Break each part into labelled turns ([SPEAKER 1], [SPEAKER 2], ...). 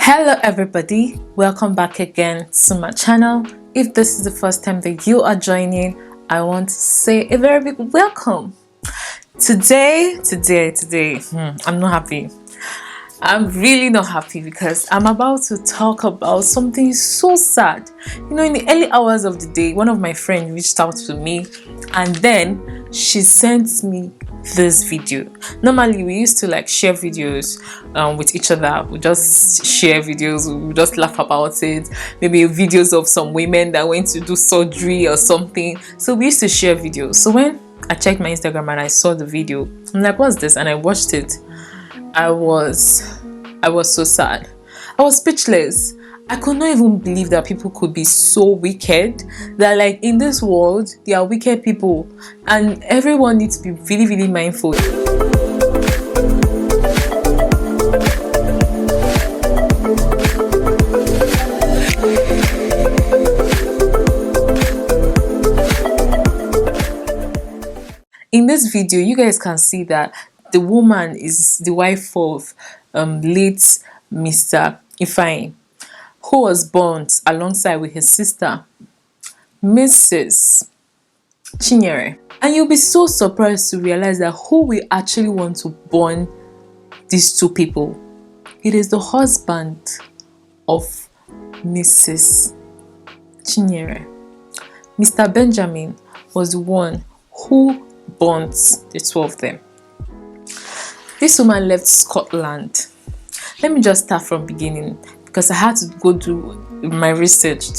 [SPEAKER 1] Hello everybody, welcome back again to my channel. If this is the first time that you are joining, I want to say a very big welcome. Today, I'm not happy. I'm really not happy because I'm about to talk about something so sad. You know, in the early hours of the day, one of my friends reached out to me and then she sent me this video. Normally we used to like share videos with each other. We just share videos, we just laugh about it. Maybe videos of some women that went to do surgery or something. So we used to share videos. So when I checked my Instagram and I saw the video, I'm like, what's this? And I watched it. I was so sad. I was speechless. I could not even believe that people could be so wicked. That like in this world, there are wicked people and everyone needs to be really, really mindful. In this video, you guys can see that the woman is the wife of late Mr. Ifeanyi, who was born alongside with his sister, Mrs. Chinyere. And you'll be so surprised to realize that who we actually want to born these two people. It is the husband of Mrs. Chinyere. Mr. Benjamin was the one who born the two of them. This woman left Scotland. Let me just start from beginning because I had to go do my research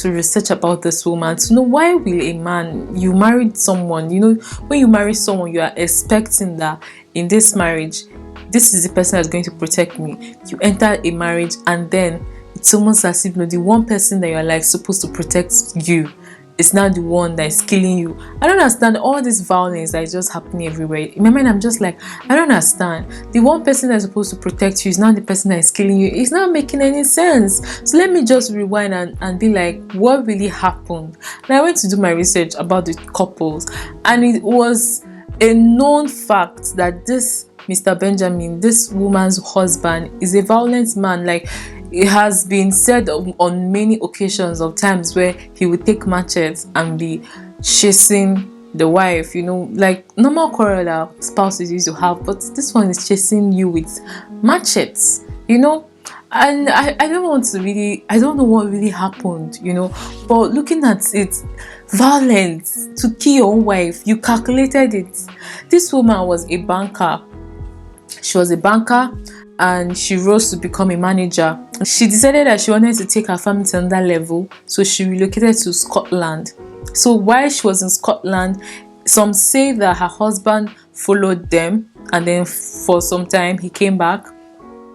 [SPEAKER 1] about this woman to know why will a man, you married someone, you know, when you marry someone you are expecting that in this marriage this is the person that's going to protect me. You enter a marriage and then it's almost as if, you know, the one person that you're like supposed to protect you is now the one that is killing you. I don't understand all this violence that is just happening everywhere. In my mind, I'm just like, I don't understand. The one person that is supposed to protect you is now the person that is killing you. It's not making any sense. So let me just rewind and be like, what really happened? And I went to do my research about the couples, and it was a known fact that this Mr. Benjamin, this woman's husband, is a violent man. Like, it has been said on many occasions of times where he would take machetes and be chasing the wife, you know, like normal quarrel that spouses used to have, but this one is chasing you with machetes, you know. And I don't know what really happened, you know, but looking at it, violence to kill your own wife, you calculated it. This woman was a banker. She was a banker and she rose to become a manager. She decided that she wanted to take her family to another level, so she relocated to Scotland. So while she was in Scotland, some say that her husband followed them and then for some time he came back.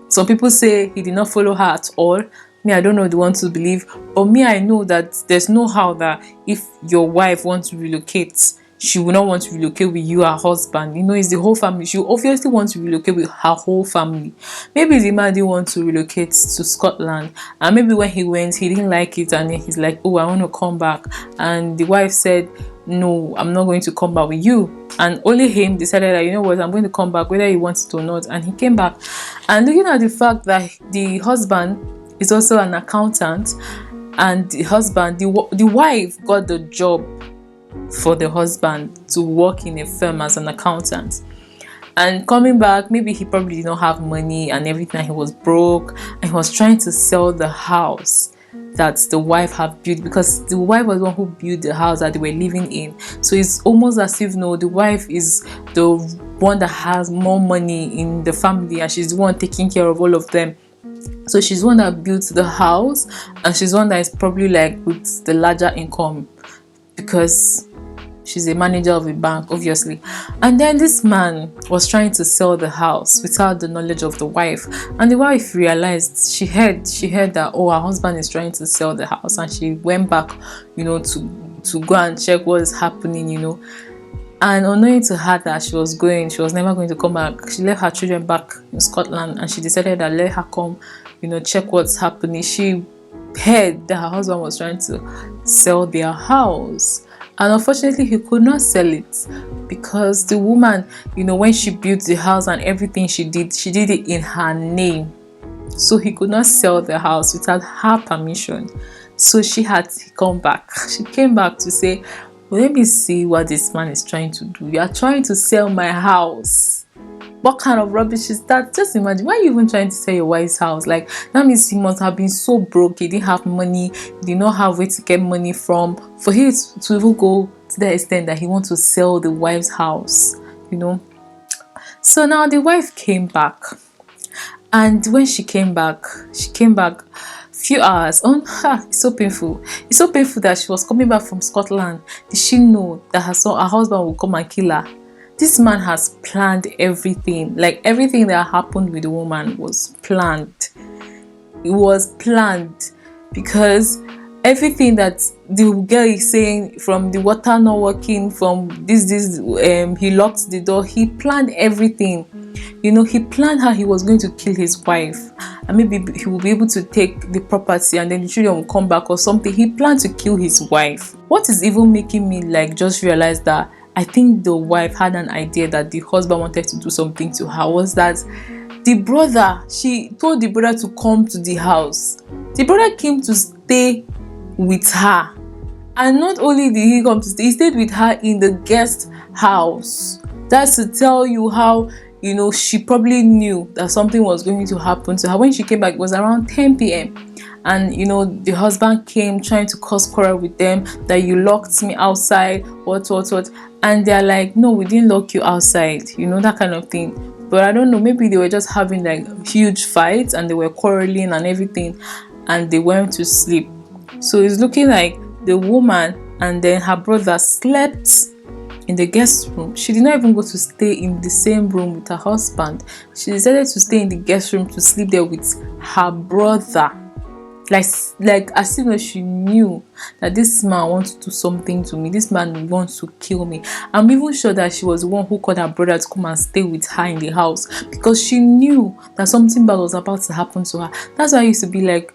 [SPEAKER 1] Some people say he did not follow her at all. Me, I don't know the one to believe, but me, I know that there's no how that if your wife wants to relocate, she will not want to relocate with you, her husband. You know, it's the whole family. She obviously wants to relocate with her whole family. Maybe the man didn't want to relocate to Scotland, and maybe when he went, he didn't like it, and then he's like, oh, I want to come back. And the wife said, no, I'm not going to come back with you. And only him decided that, you know what, I'm going to come back whether he wants it or not. And he came back. And looking at the fact that the husband is also an accountant, and the wife got the job for the husband to work in a firm as an accountant. And coming back, maybe he probably did not have money and everything, he was broke and he was trying to sell the house that the wife had built, because the wife was the one who built the house that they were living in. So it's almost as if, no, the wife is the one that has more money in the family and she's the one taking care of all of them. So she's the one that built the house and she's the one that is probably like with the larger income, because she's a manager of a bank, obviously. And then this man was trying to sell the house without the knowledge of the wife, and the wife realized, she heard that, oh, her husband is trying to sell the house, and she went back, you know, to go and check what is happening, you know. And unknowing to her that she was never going to come back. She left her children back in Scotland and she decided that let her come, you know, check what's happening. She heard that her husband was trying to sell their house, and unfortunately he could not sell it because the woman, you know, when she built the house and everything she did it in her name. So he could not sell the house without her permission. So she had to come back. She came back to say, well, let me see what this man is trying to do. You are trying to sell my house. What kind of rubbish is that? Just imagine, why are you even trying to sell your wife's house? Like, that means he must have been so broke. He didn't have money. He did not have where to get money from. For him to even go to the extent that he wants to sell the wife's house, you know. So now the wife came back. And when she came back few hours on. It's so painful. It's so painful that she was coming back from Scotland. Did she know that her husband would come and kill her? This man has planned everything. Like, everything that happened with the woman was planned. It was planned because everything that the girl is saying, from the water not working, from he locked the door. He planned everything. You know, he planned how he was going to kill his wife, and maybe he will be able to take the property and then the children will come back or something. He planned to kill his wife. What is even making me like just realize that I think the wife had an idea that the husband wanted to do something to her was that the brother, she told the brother to come to the house. The brother came to stay with her, and not only did he come to stay, he stayed with her in the guest house. That's to tell you how, you know, she probably knew that something was going to happen to her. When she came back, it was around 10 p.m. And, you know, the husband came trying to cause quarrel with them, that you locked me outside, what. And they're like, no, we didn't lock you outside, you know, that kind of thing. But I don't know, maybe they were just having like huge fights and they were quarreling and everything, and they went to sleep. So it's looking like the woman and then her brother slept in the guest room. She did not even go to stay in the same room with her husband. She decided to stay in the guest room to sleep there with her brother. Like as if she knew that this man wants to do something to me. This man wants to kill me. I'm even sure that she was the one who called her brother to come and stay with her in the house, because she knew that something bad was about to happen to her. That's why I used to be like,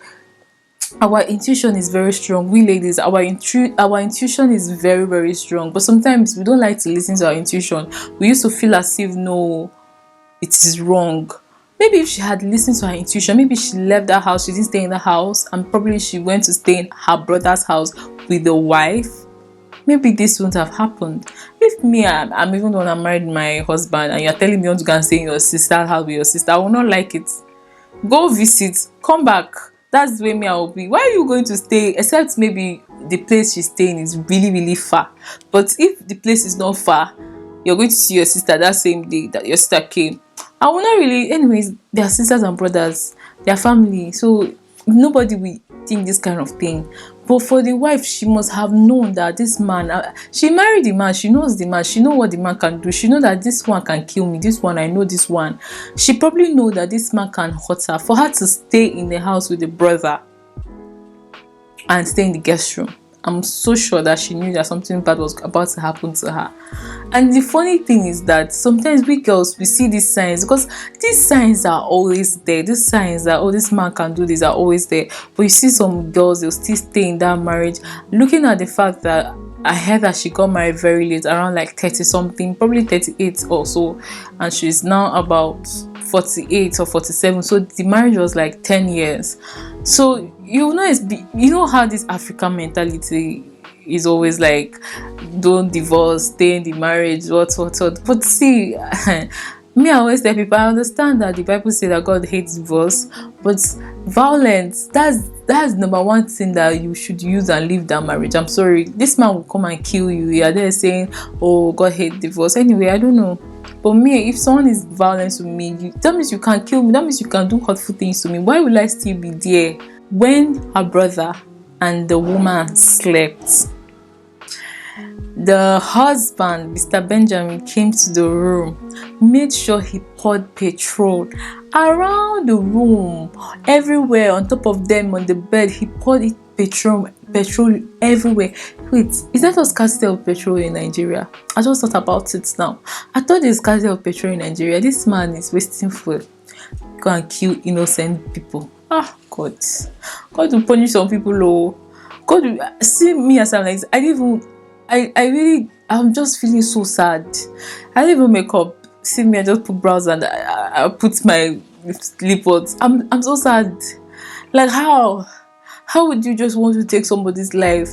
[SPEAKER 1] our intuition is very strong. We ladies, our intuition is very, very strong. But sometimes we don't like to listen to our intuition. We used to feel as if, no, it is wrong. Maybe if she had listened to her intuition, maybe she left that house, she didn't stay in the house, and probably she went to stay in her brother's house with the wife, maybe this wouldn't have happened. If me, I'm even the one that married my husband, and you're telling me you want to go and stay in your sister's house with your sister, I will not like it. Go visit, come back. That's the way me I will be. Why are you going to stay? Except maybe the place she's staying is really, really far. But if the place is not far, you're going to see your sister that same day that your sister came. I will not really. Anyways, they are sisters and brothers, they are family. So nobody will think this kind of thing. But for the wife, she must have known that this man, she married the man, she knows the man, she knows what the man can do, she knows that this one can kill me, this one, I know this one. She probably knows that this man can hurt her. For her to stay in the house with the brother and stay in the guest room, I'm so sure that she knew that something bad was about to happen to her. And the funny thing is that sometimes we girls, we see these signs, because these signs are always there. These signs that, oh, this man can do this, are always there. But you see some girls, they'll still stay in that marriage, looking at the fact that I heard that she got married very late, around like 30 something, probably 38 or so, and she's now about 48 or 47. So the marriage was like 10 years. So you know how this African mentality is always like, don't divorce, stay in the marriage, what. But see, me, I always tell people, I understand that the Bible says that God hates divorce, but violence, that's number one thing that you should use and leave that marriage. I'm sorry, this man will come and kill you. You are there saying, oh, God hates divorce. Anyway, I don't know. But me, if someone is violent to me, that means you can kill me. That means you can do hurtful things to me. Why will I still be there? When her brother and the woman slept, the husband, Mr. Benjamin, came to the room, made sure he poured petrol around the room, everywhere, on top of them, on the bed. He poured petrol everywhere. Wait, is that a scarcity of petrol in Nigeria? I just thought about it now. I thought there's scarcity of petrol in Nigeria. This man is wasting food. Go and kill innocent people. God will punish some people. Oh, God will see me as I'm like, I'm just feeling so sad. I didn't even make up. See me, I just put brows and I put my sleep with. I'm so sad. Like how would you just want to take somebody's life?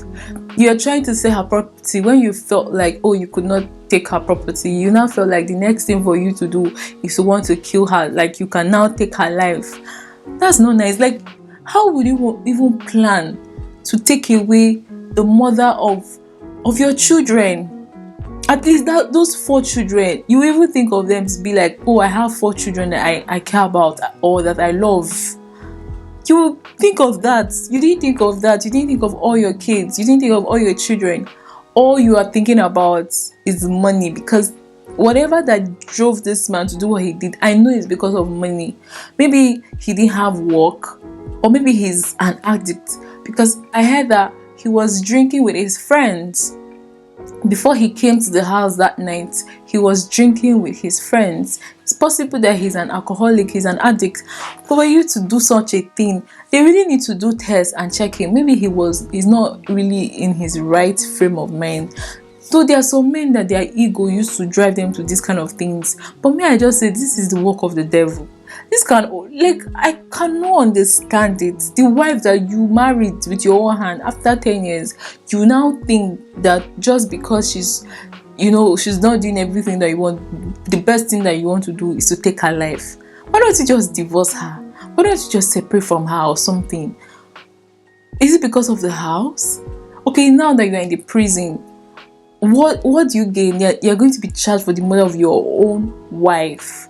[SPEAKER 1] You're trying to sell her property when you felt like, oh, you could not take her property. You now felt like the next thing for you to do is to want to kill her. Like you can now take her life. That's not nice. Like, how would you even plan to take away the mother of your children? At least those 4 children, you even think of them to be like, oh, I have 4 children that I care about or that I love. You think of that. You didn't think of that. You didn't think of all your kids. You didn't think of all your children. All you are thinking about is money, because whatever that drove this man to do what he did, I know it's because of money. Maybe he didn't have work, or maybe he's an addict, because I heard that he was drinking with his friends. Before he came to the house that night, he was drinking with his friends. It's possible that he's an alcoholic, he's an addict. But for you to do such a thing, they really need to do tests and check him. Maybe he's not really in his right frame of mind. So there are some men that their ego used to drive them to these kind of things. But me, I just say this is the work of the devil. I cannot understand it. The wife that you married with your own hand after 10 years, you now think that just because she's not doing everything that you want, the best thing that you want to do is to take her life. Why don't you just divorce her? Why don't you just separate from her or something? Is it because of the house? Okay, now that you're in the prison, what do you gain? You're going to be charged for the murder of your own wife.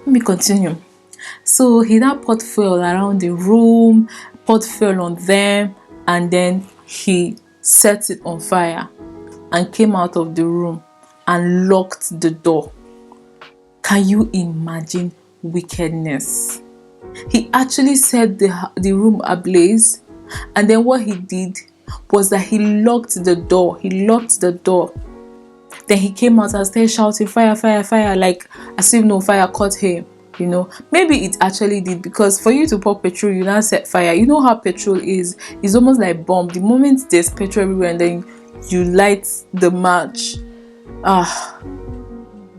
[SPEAKER 1] Let me continue. So he now poured fuel around the room, poured fuel on them, and then he set it on fire and came out of the room and locked the door. Can you imagine wickedness? He actually set the room ablaze, and then what he did was that he locked the door. Then he came out and started shouting, fire, fire, fire, like as if no fire caught him. Maybe it actually did, because for you to pour petrol, you now set fire. You know how petrol is. It's almost like bomb. The moment there's petrol everywhere and then you light the match,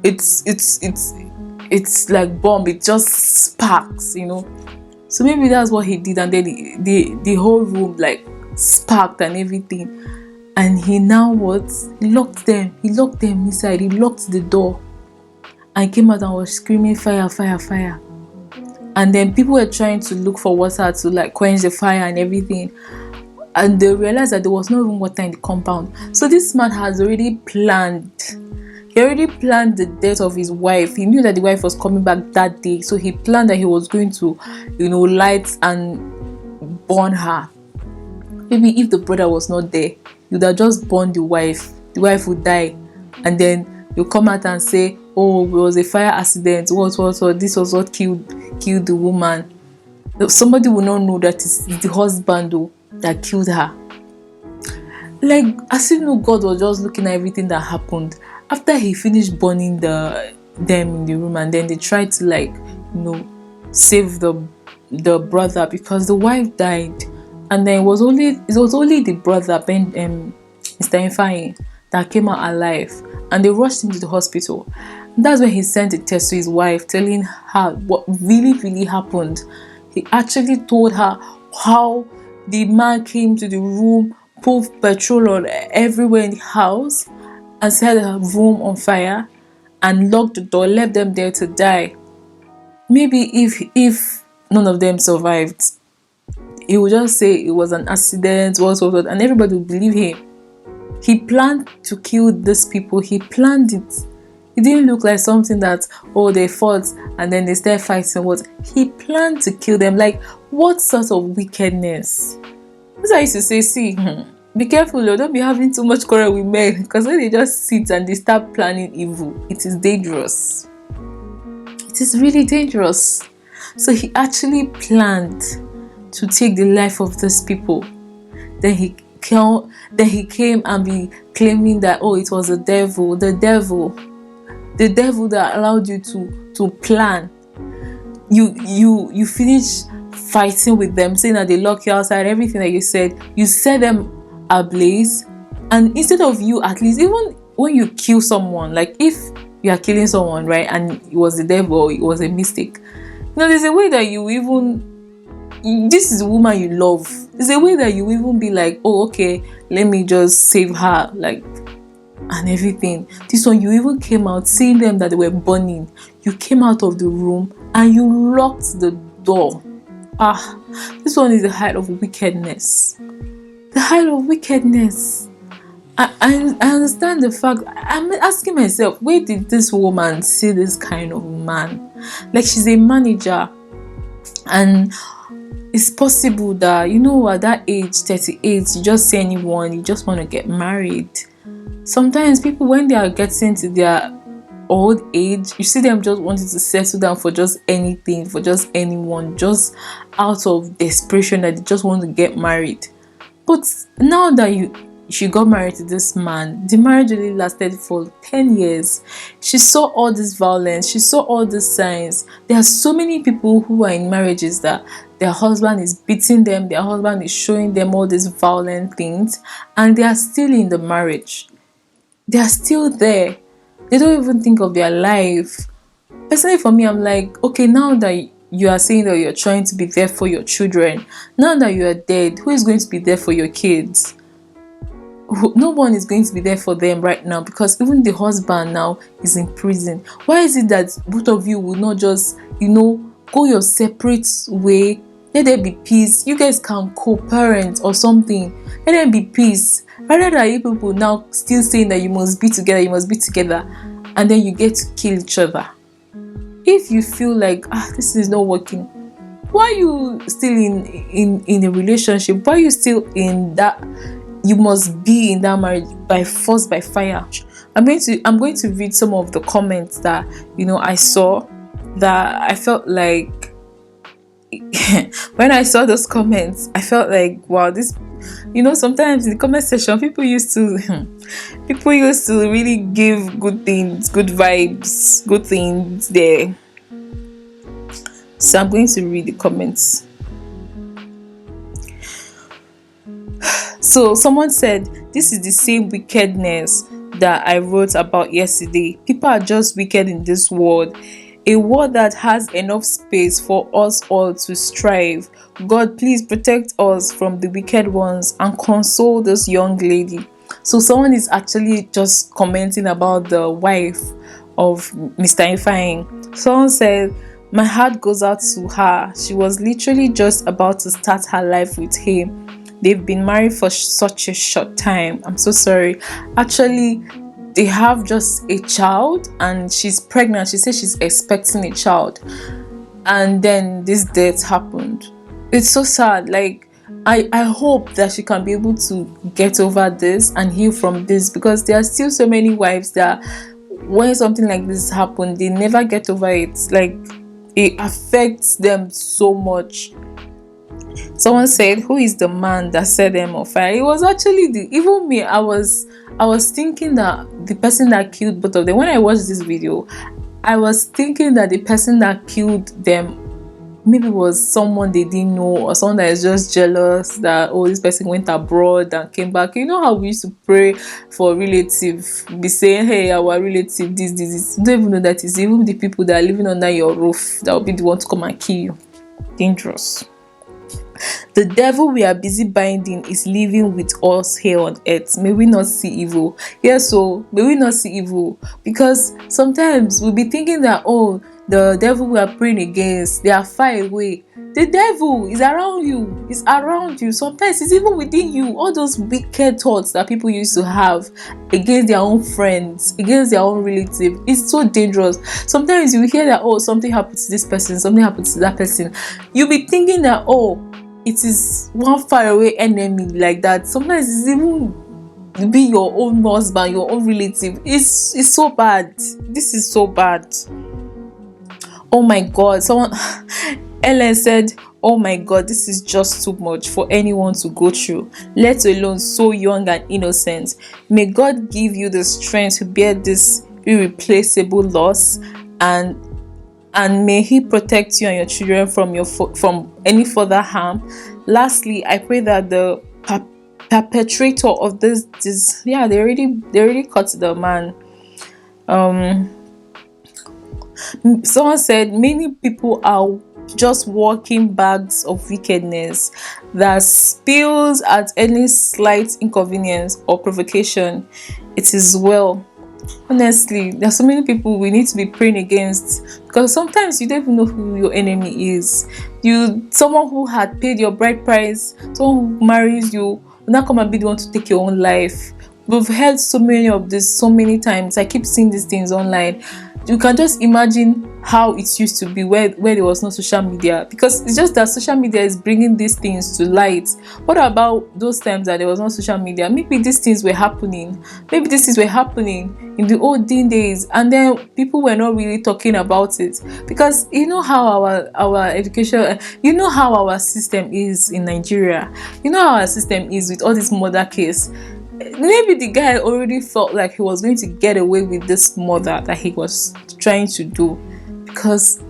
[SPEAKER 1] it's like bomb. It just sparks, So maybe that's what he did, and then the whole room like sparked and everything. And he now He locked them inside. He locked the door and came out and was screaming, fire, fire, fire. And then people were trying to look for water to like quench the fire and everything. And they realized that there was not even water in the compound. So this man has already planned. He already planned the death of his wife. He knew that the wife was coming back that day. So he planned that he was going to, light and burn her. Maybe if the brother was not there, you'd have just burned the wife. The wife would die. And then you come out and say, oh, it was a fire accident. What? This was what killed the woman. Somebody will not know that it's the husband that killed her. Like, as if no God was just looking at everything that happened. After he finished burning them in the room, and then they tried to save the brother, because the wife died. And then it was only the brother, Mr. Ifeanyi, that came out alive. And they rushed him to the hospital. And that's when he sent a text to his wife telling her what really, really happened. He actually told her how the man came to the room, poured petrol on everywhere in the house, and set her room on fire, and locked the door, left them there to die. Maybe if none of them survived, he would just say it was an accident, what, and everybody would believe him. He planned to kill these people. He planned it. It didn't look like something that, they fought and then they started fighting. He planned to kill them. Like, what sort of wickedness? That's why I used to say, be careful, don't be having too much quarrel with men, because when they just sit and they start planning evil, it is dangerous. It is really dangerous. So he actually planned to take the life of these people. Then he came and be claiming that, it was the devil that allowed you to plan. You finish fighting with them, saying that they lock you outside, everything that you said, you set them ablaze. And instead of you, at least, even when you kill someone, like if you are killing someone, right? And it was the devil, it was a mistake. There's a way that you even, this is the woman you love. There's a way that you even be like, oh, okay, let me just save her, like, and everything. This one, you even came out seeing them that they were burning. You came out of the room and you locked the door. This one is the height of wickedness. The height of wickedness. I understand the fact. I'm asking myself, where did this woman see this kind of man? Like, she's a manager, and it's possible that, at that age, 38, you just see anyone, you just want to get married. Sometimes people, when they are getting to their old age, you see them just wanting to settle down for just anything, for just anyone, just out of desperation that they just want to get married. But now that she got married to this man, the marriage really lasted for 10 years. She saw all this violence, she saw all these signs. There are so many people who are in marriages that their husband is beating them, their husband is showing them all these violent things, and they are still in the marriage. They are still there. They don't even think of their life. Personally, for me, I'm like, okay, now that you are saying that you're trying to be there for your children, now that you are dead, who is going to be there for your kids? No one is going to be there for them right now, because even the husband now is in prison. Why is it that both of you will not just, go your separate way? Let there be peace. You guys can co-parent or something. Let there be peace. Rather than you people now still saying that you must be together, and then you get to kill each other. If you feel like, this is not working, why are you still in a relationship? Why are you still in that? You must be in that marriage by force, by fire. I'm going to read some of the comments that I saw, that I felt like when I saw those comments, I felt like, wow, this, sometimes in the comment section, people used to really give good things, good vibes, good things there. So I'm going to read the comments. So someone said, this is the same wickedness that I wrote about yesterday. People are just wicked in this world. A world that has enough space for us all to strive. God, please protect us from the wicked ones and console this young lady. So someone is actually just commenting about the wife of Mr. Ifeanyi. Someone said, my heart goes out to her. She was literally just about to start her life with him. They've been married for such a short time. I'm so sorry. Actually, they have just a child and she's pregnant. She says she's expecting a child. And then this death happened. It's so sad. Like, I hope that she can be able to get over this and heal from this, because there are still so many wives that when something like this happens, they never get over it. Like, it affects them so much. Someone said, who is the man that set them on fire? It was actually even me. I was thinking that the person that killed both of them, when I watched this video, I was thinking that the person that killed them maybe was someone they didn't know, or someone that is just jealous that, oh, this person went abroad and came back. You know how we used to pray for a relative, be saying, hey, our relative, this. You don't even know that it's even the people that are living under your roof that will be the one to come and kill you. Dangerous. The devil we are busy binding is living with us here on earth. May we not see evil. Yes, so may we not see evil, because sometimes we'll be thinking that, oh, the devil we are praying against, they are far away. The devil is around you. It's around you. Sometimes it's even within you. All those wicked thoughts that people used to have against their own friends, against their own relative, it's so dangerous. Sometimes you hear that, oh, something happened to this person, something happened to that person. You'll be thinking that, oh, it is one far away enemy like that. Sometimes it's even be your own husband, your own relative. It's so bad. This is so bad. Oh my God. Someone Ellen said, oh my God, this is just too much for anyone to go through, let alone so young and innocent. May God give you the strength to bear this irreplaceable loss, and may He protect you and your children from any further harm. Lastly, I pray that the perpetrator of this they already caught the man. Someone said many people are just walking bags of wickedness that spills at any slight inconvenience or provocation. It is well. Honestly, there's so many people we need to be praying against, because sometimes you don't even know who your enemy is. Someone who had paid your bride price, someone who marries you, will not come and be the one to take your own life. We've heard so many of this so many times. I keep seeing these things online. You can just imagine how it used to be where there was no social media, because it's just that social media is bringing these things to light. What about those times that there was no social media? Maybe these things were happening. Maybe these things were happening in the olden days, and then people were not really talking about it, because you know how our education, you know how our system is in Nigeria, you know how our system is with all this murder case. Maybe the guy already felt like he was going to get away with this murder that he was trying to do, because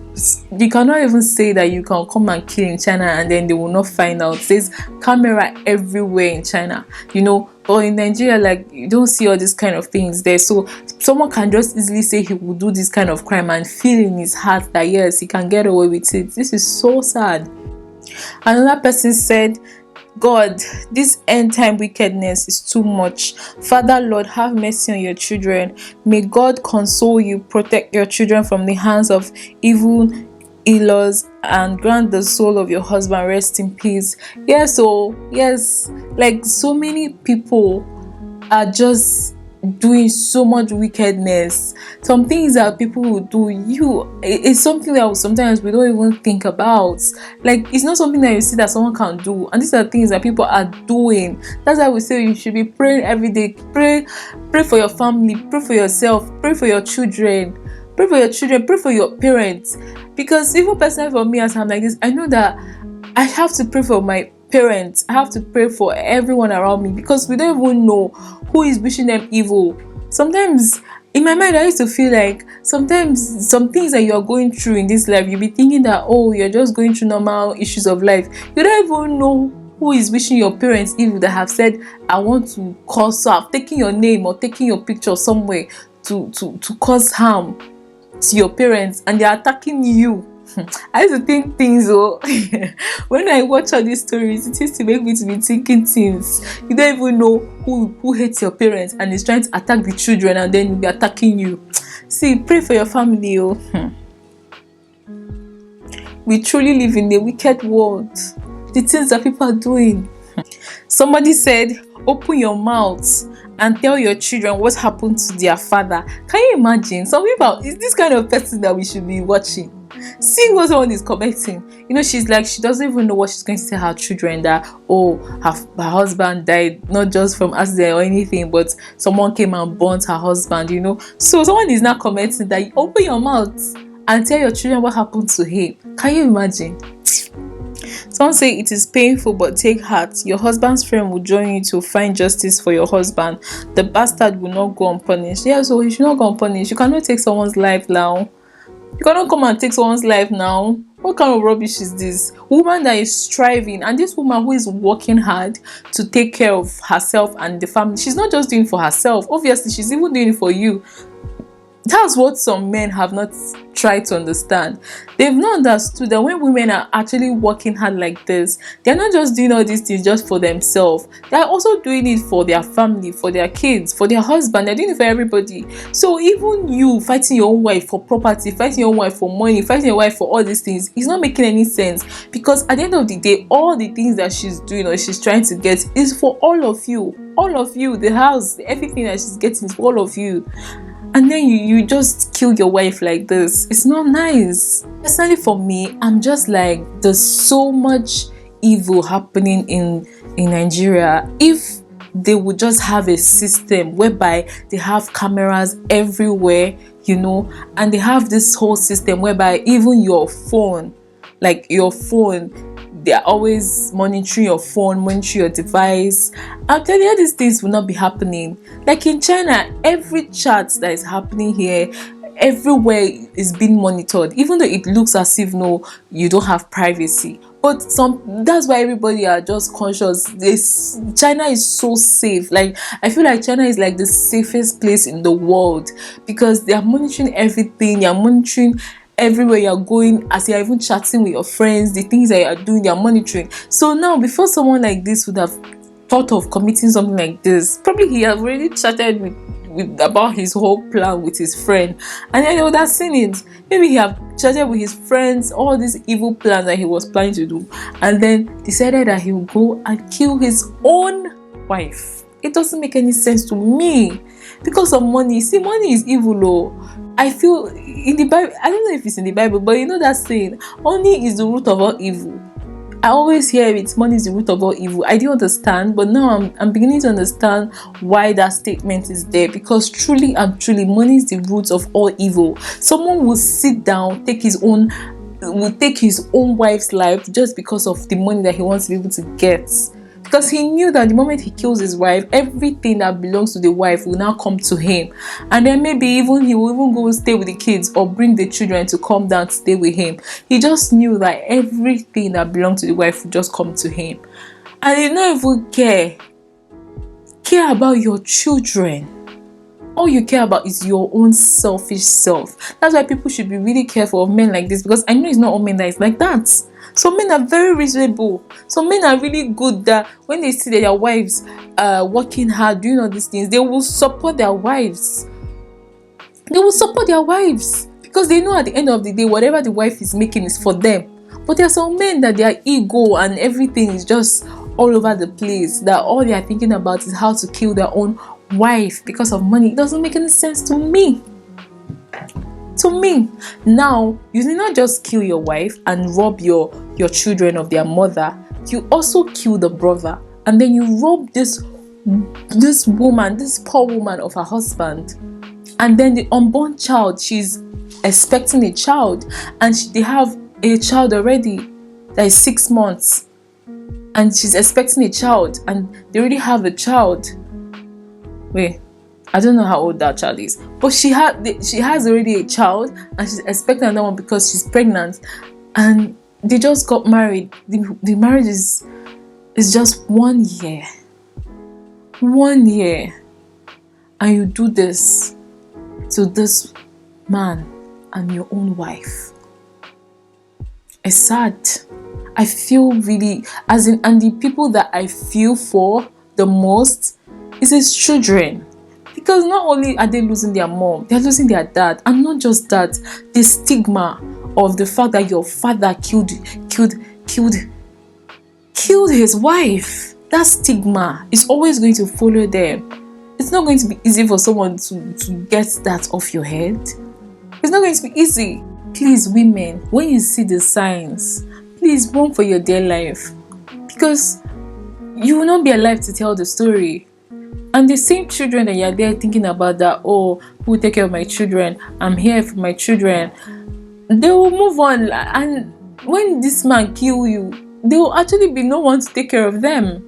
[SPEAKER 1] you cannot even say that you can come and kill in China and then they will not find out. There's camera everywhere in China, but in Nigeria, like, you don't see all these kind of things there. So someone can just easily say he will do this kind of crime and feel in his heart that yes, he can get away with it. This is so sad. Another person said, God, this end time wickedness is too much. Father, Lord, have mercy on your children. May God console you, protect your children from the hands of evil in-laws, and grant the soul of your husband rest in peace. Yes, like so many people are just doing so much wickedness. Some things that people will do, it's something that sometimes we don't even think about. Like, it's not something that you see that someone can do, and these are things that people are doing. That's why we say you should be praying every day. Pray for your family, pray for yourself, pray for your children, pray for your parents. Because even personally for me, as I'm like this, I know that I have to pray for my parents. I have to pray for everyone around me, because we don't even know who is wishing them evil. Sometimes in my mind, I used to feel like sometimes some things that you're going through in this life, you'll be thinking that, oh, you're just going through normal issues of life. You don't even know who is wishing your parents evil, that have said, I want to cause, so I've taken your name or taken your picture somewhere to cause harm to your parents, and they're attacking you. I used to think things, when I watch all these stories, it used to make me to be thinking things. You don't even know who hates your parents and is trying to attack the children, and then will be attacking you. See, pray for your family. We truly live in a wicked world. The things that people are doing. Somebody said, open your mouth and tell your children what happened to their father. Can you imagine? Some people, is this kind of person that we should be watching? See what someone is commenting. She's like, she doesn't even know what she's going to tell her children, that, oh, her husband died, not just from accident or anything, but someone came and burnt her husband, So someone is now commenting that, open your mouth and tell your children what happened to him. Can you imagine? Some say it is painful, but take heart. Your husband's friend will join you to find justice for your husband. The bastard will not go unpunished. Yeah, so he should not go unpunished. You cannot take someone's life now. You cannot come and take someone's life now. What kind of rubbish is this? Woman that is striving, and this woman who is working hard to take care of herself and the family. She's not just doing it for herself. Obviously, she's even doing it for you. That's what some men have not tried to understand. They've not understood that when women are actually working hard like this, they're not just doing all these things just for themselves. They're also doing it for their family, for their kids, for their husband. They're doing it for everybody. So even you fighting your own wife for property, fighting your own wife for money, fighting your wife for all these things, it's not making any sense. Because at the end of the day, all the things that she's doing or she's trying to get is for all of you. All of you, the house, everything that she's getting is for all of you. And then you just kill your wife like this. It's not nice. Personally for me, I'm just like, there's so much evil happening in Nigeria. If they would just have a system whereby they have cameras everywhere, and they have this whole system whereby even your phone, they're always monitoring your phone, monitoring your device. I'm telling you, these things will not be happening. Like in China, every chat that is happening here, everywhere is being monitored, even though it looks as if no, you don't have privacy. But that's why everybody are just conscious. China is so safe. Like, I feel like China is like the safest place in the world, because they are monitoring everything. They are monitoring everywhere you're going, as you're even chatting with your friends, the things that you are doing, they are monitoring. So now, before someone like this would have thought of committing something like this, probably he have already chatted with about his whole plan with his friend, and then they would have seen it. Maybe he have chatted with his friends all these evil plans that he was planning to do, and then decided that he would go and kill his own wife. It doesn't make any sense to me, because of money. See, money is evil. Oh, I feel in the Bible, I don't know if it's in the Bible, but you know that saying, money is the root of all evil. I always hear it, money is the root of all evil. I didn't understand, but now I'm beginning to understand why that statement is there. Because truly and truly, money is the root of all evil. Someone will sit down, take his own wife's life just because of the money that he wants to be able to get. Because he knew that the moment he kills his wife, everything that belongs to the wife will now come to him. And then maybe he will even go stay with the kids, or bring the children to come down to stay with him. He just knew that everything that belonged to the wife would just come to him. And he don't even care about your children. All you care about is your own selfish self. That's why people should be really careful of men like this, because I know it's not all men that is like that. Some men are very reasonable. Some men are really good, that when they see that their wives are working hard, doing all these things, they will support their wives. They will support their wives, because they know at the end of the day, whatever the wife is making is for them. But there are some men that their ego and everything is just all over the place, that all they are thinking about is how to kill their own wife because of money. It doesn't make any sense to me. Now, you did not just kill your wife and rob your children of their mother. You also kill the brother, and then you rob this woman, this poor woman, of her husband. And then the unborn child, she's expecting a child, and they have a child already that is 6 months, and she's expecting a child, and they already have a child. Wait, I don't know how old that child is, but she has already a child, and she's expecting another one because she's pregnant, and they just got married. The marriage is just 1 year. 1 year, and you do this to this man and your own wife. It's sad. I feel really, and the people that I feel for the most is his children. Because not only are they losing their mom, they're losing their dad. And not just that, the stigma of the fact that your father killed his wife. That stigma is always going to follow them. It's not going to be easy for someone to get that off your head. It's not going to be easy. Please, women, when you see the signs, please run for your dear life. Because you will not be alive to tell the story. And the same children that you're there thinking about, that, oh, who will take care of my children? I'm here for my children. They will move on. And when this man kill you, there will actually be no one to take care of them.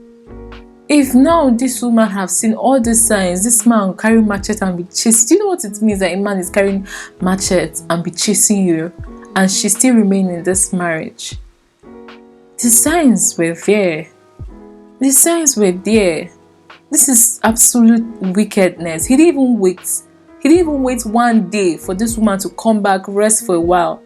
[SPEAKER 1] If now this woman have seen all these signs, this man will carry machete and be chased. Do you know what it means that a man is carrying machete and be chasing you, and she still remain in this marriage? The signs were there. The signs were there. This is absolute wickedness. He didn't even wait. He didn't even wait 1 day for this woman to come back, rest for a while.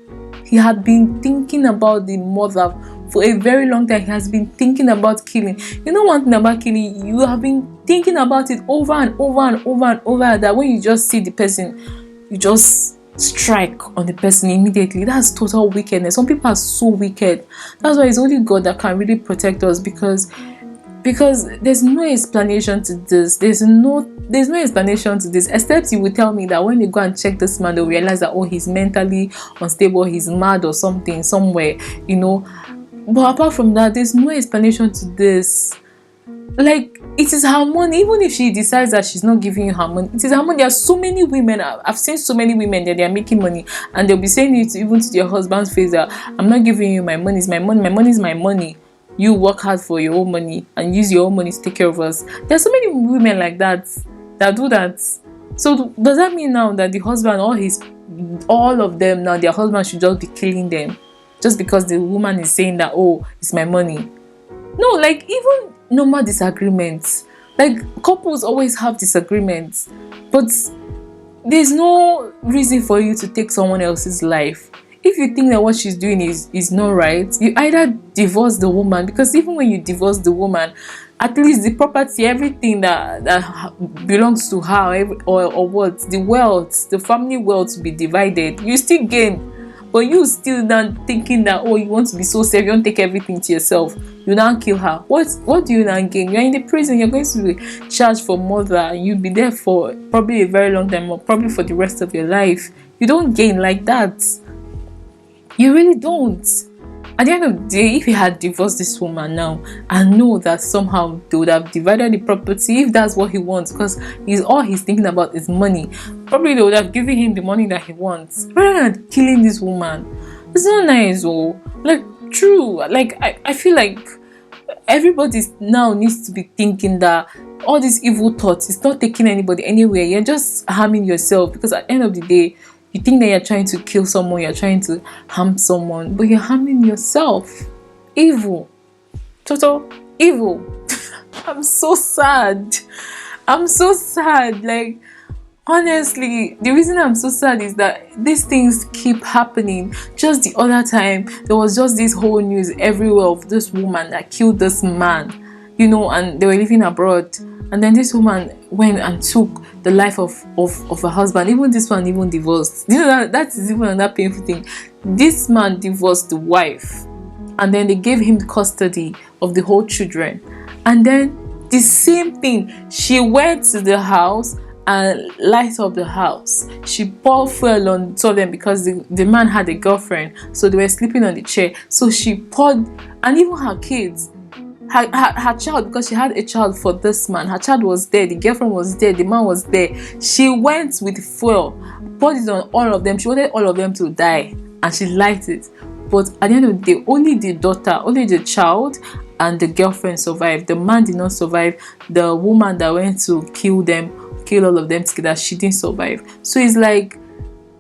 [SPEAKER 1] He had been thinking about the mother for a very long time. He has been thinking about killing. You know one thing about killing, you have been thinking about it over and over and over and over, that when you just see the person, you just strike on the person immediately. That's total wickedness. Some people are so wicked. That's why it's only God that can really protect us, because there's no explanation to this. There's no explanation to this, except you will tell me that when they go and check this man, they'll realize that, oh, he's mentally unstable, he's mad or something somewhere, you know. But apart from that, there's no explanation to this. Like, it is her money. Even if she decides that she's not giving you her money, it is her money. There are so many women, I've seen so many women that they are making money, and they'll be saying it even to their husband's face, that I'm not giving you my money, it's my money, my money is my money. You work hard for your own money and use your own money to take care of us. There are so many women like that do that. So does that mean now that the husband, all of them now, their husband should just be killing them? just because the woman is saying that, oh, it's my money. No, like even normal disagreements, like couples always have disagreements, but there's no reason for you to take someone else's life. If you think that what she's doing is not right, you either divorce the woman, because even when you divorce the woman, at least the property, everything that belongs to her, or what, the wealth, the family wealth will be divided. You still gain. But you still now thinking that, oh, you want to be so safe, you don't take everything to yourself, you now kill her. What do you now gain? You're in the prison, you're going to be charged for murder, and you'll be there for probably a very long time, or probably for the rest of your life. You don't gain like that. You really don't. At the end of the day, if he had divorced this woman now, I know that somehow they would have divided the property, if that's what he wants, because all he's thinking about is money. Probably they would have given him the money that he wants, rather than killing this woman. It's not nice, oh. Like, true. Like, I feel like everybody now needs to be thinking that all these evil thoughts is not taking anybody anywhere. You're just harming yourself, because at the end of the day, you think that you're trying to kill someone, you're trying to harm someone, but you're harming yourself. Evil. Total evil. I'm so sad. I'm so sad. Like, honestly, the reason I'm so sad is that these things keep happening. Just the other time, there was just this whole news everywhere of this woman that killed this man, and they were living abroad. And then this woman went and took the life of her husband. Even this one even divorced. That is even another painful thing. This man divorced the wife, and then they gave him custody of the whole children. And then the same thing, she went to the house and light up the house. She poured fuel on two of them, because the man had a girlfriend, so they were sleeping on the chair. So she poured, and even her kids, her child, because she had a child for this man. Her child was there, the girlfriend was there, the man was there. She went with fuel, poured it on all of them. She wanted all of them to die, and she lighted it. But at the end of the day, only the daughter, only the child, and the girlfriend survived. The man did not survive. The woman that went to kill all of them together, she didn't survive. So it's like,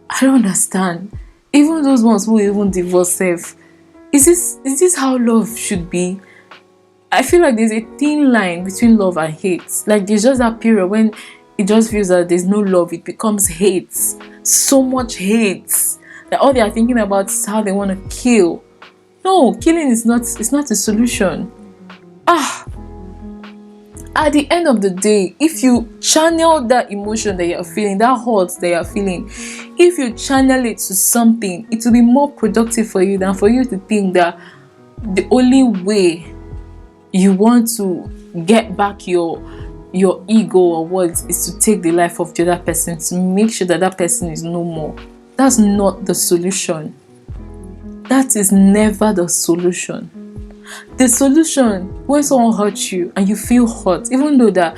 [SPEAKER 1] I don't understand. Even those ones who even divorce self, is this how love should be? I feel like there's a thin line between love and hate. Like, there's just that period when it just feels that there's no love, it becomes hate. So much hate that all they are thinking about is how they want to kill. No, killing is not a solution. At the end of the day, if you channel that emotion that you're feeling, that hurt that you're feeling, if you channel it to something, it will be more productive for you than for you to think that the only way you want to get back your ego or what is to take the life of the other person, to make sure that person is no more. That's not the solution. That is never the solution. The solution, when someone hurts you and you feel hurt, even though that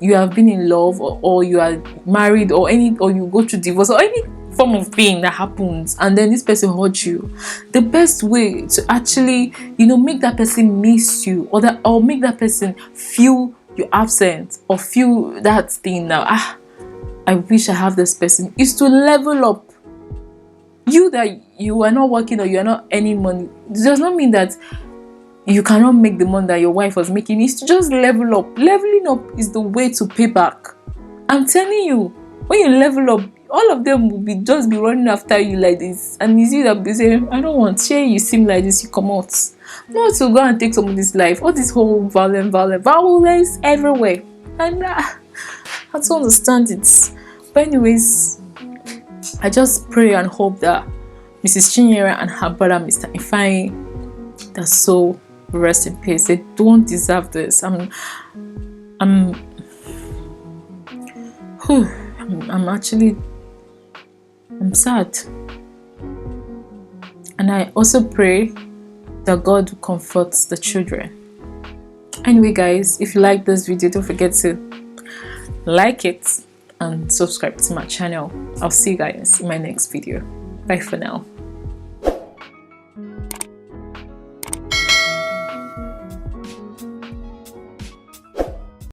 [SPEAKER 1] you have been in love, or you are married, or you go through divorce, or any form of pain that happens, and then this person hurts you, the best way to actually make that person miss you, or make that person feel your absence, or feel that thing now, I wish I have this person, is to level up. That you are not working, or you are not earning money, it does not mean that you cannot make the money that your wife was making. It's to just level up. Leveling up is the way to pay back. I'm telling you, when you level up, all of them will just be running after you like this, and it's you that be saying, I don't want, share, you seem like this, you come out. Not to go and take somebody's life. All this whole violence everywhere. And I don't understand it. But anyways, I just pray and hope that Mrs. Chinyere and her brother, Mr. Ifeanyi, their soul rest in peace. They don't deserve this. I'm sad. And I also pray that God will comfort the children. Anyway, guys, if you like this video, don't forget to like it and subscribe to my channel. I'll see you guys in my next video. Bye for now.